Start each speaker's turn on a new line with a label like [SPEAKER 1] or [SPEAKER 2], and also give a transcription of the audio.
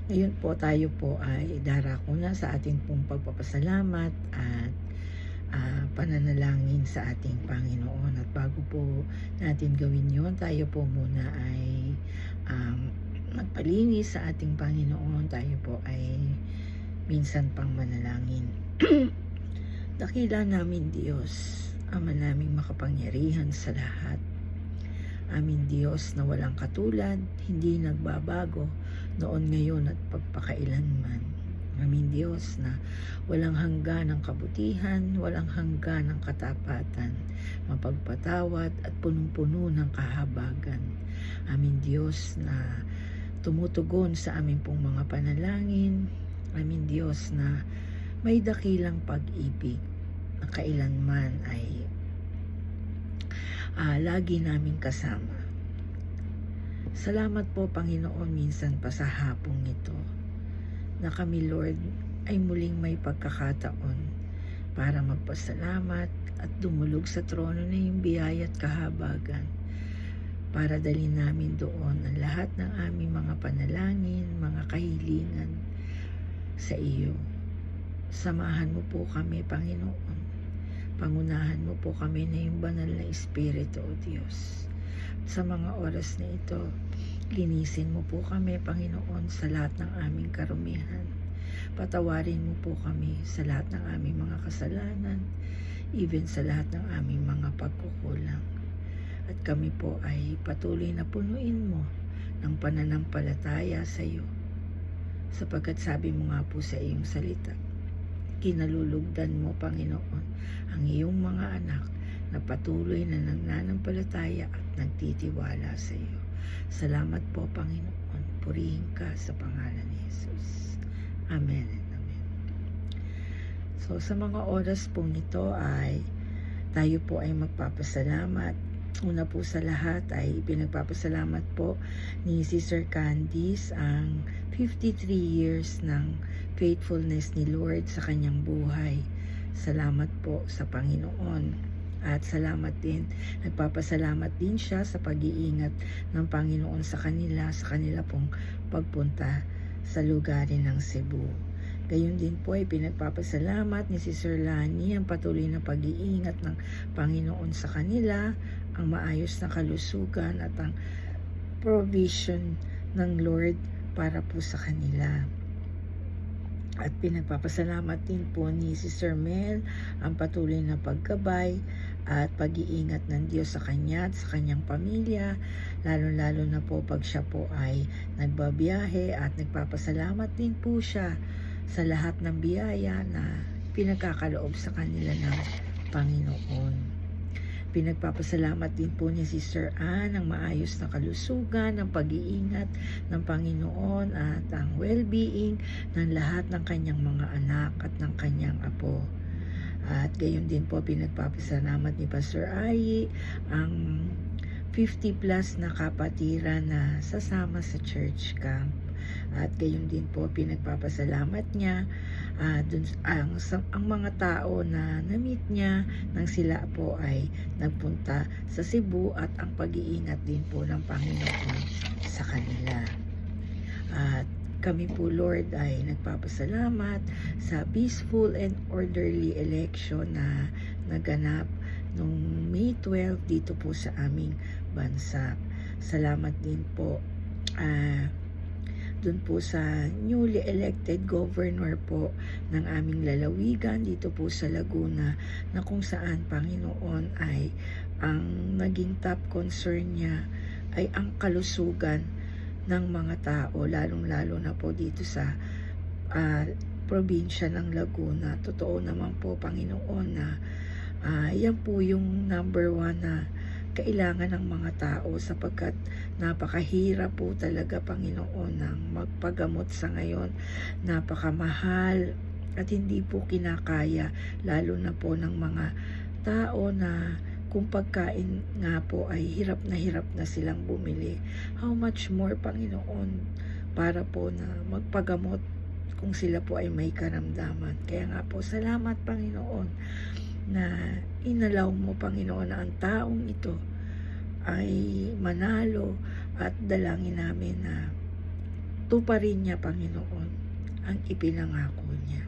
[SPEAKER 1] Ngayon po tayo po ay darako na sa ating pong pagpapasalamat at pananalangin sa ating Panginoon. At bago po natin gawin yon, tayo po muna ay magpalinis sa ating Panginoon. Tayo po ay minsan pang manalangin. Dakila namin Diyos, Ama naming makapangyarihan sa lahat. Aming Diyos na walang katulad, hindi nagbabago, noon, ngayon at pagpakailanman. Aming Diyos na walang hanggan ng kabutihan, walang hanggan ng katapatan, mapagpatawad at punong-puno ng kahabagan. Aming Diyos na tumutugon sa aming pong mga panalangin. Aming Diyos na may dakilang pag-ibig na kailanman ay lagi naming kasama. Salamat po Panginoon minsan pa sa hapong ito na kami Lord ay muling may pagkakataon para magpasalamat at dumulog sa trono na yung biyaya at kahabagan para dalhin namin doon ang lahat ng aming mga panalangin, mga kahilingan sa iyo. Samahan mo po kami Panginoon. Pangunahan mo po kami na yung banal na Espiritu, O Diyos. Sa mga oras na ito, linisin mo po kami, Panginoon, sa lahat ng aming karumihan. Patawarin mo po kami sa lahat ng aming mga kasalanan, even sa lahat ng aming mga pagkukulang. At kami po ay patuloy na punuin mo ng pananampalataya sa iyo. Sapagkat sabi mo nga po sa iyong salita, kinalulugdan mo, Panginoon, ang iyong mga anak na patuloy na nananampalataya at nagtitiwala sa iyo. Salamat po, Panginoon. Purihin ka sa pangalan ni Jesus. Amen and amen. So, sa mga oras pong ito ay tayo po ay magpapasalamat. Una po sa lahat ay pinagpapasalamat po ni Sister Candice ang 53 years ng faithfulness ni Lord sa kanyang buhay. Salamat po sa Panginoon. At salamat din, nagpapasalamat din siya sa pag-iingat ng Panginoon sa kanila pong pagpunta sa lugarin ng Cebu. Gayon din po ay pinagpapasalamat ni Sister Lani ang patuloy na pag-iingat ng Panginoon sa kanila, ang maayos na kalusugan at ang provision ng Lord para po sa kanila. At pinagpapasalamat din po ni Sister Mel ang patuloy na paggabay at pag-iingat ng Diyos sa kanya at sa kanyang pamilya, lalo-lalo na po pag siya po ay nagbabiyahe, at nagpapasalamat din po siya sa lahat ng biyaya na pinagkakaloob sa kanila ng Panginoon. Pinagpapasalamat din po ni Sister Ann ang maayos na kalusugan, ang pag-iingat ng Panginoon at ang well-being ng lahat ng kanyang mga anak at ng kanyang apo. At gayon din po pinagpapasalamat ni Pastor Ayi ang 50 plus na kapatiran na sasama sa church camp. At gayon din po pinagpapasalamat niya ang mga tao na na-meet niya nang sila po ay nagpunta sa Cebu, at ang pag-iingat din po ng Panginoon sa kanila. At kami po Lord ay nagpapasalamat sa peaceful and orderly election na naganap noong May 12 dito po sa aming bansa. Salamat din po dun po sa newly elected governor po ng aming lalawigan dito po sa Laguna, na kung saan Panginoon ay ang naging top concern niya ay ang kalusugan ng mga tao, lalong-lalo na po dito sa probinsya ng Laguna. Totoo naman po Panginoon na yan po yung number one na kailangan ng mga tao, sapagkat napakahirap po talaga Panginoon ng magpagamot sa ngayon. Napakamahal at hindi po kinakaya, lalo na po ng mga tao na kung pagkain nga po ay hirap na silang bumili. How much more Panginoon para po na magpagamot kung sila po ay may karamdaman. Kaya nga po salamat Panginoon na inalaw mo Panginoon na ang taong ito ay manalo, at dalangin namin na tuparin niya, Panginoon, ang ipinangako niya.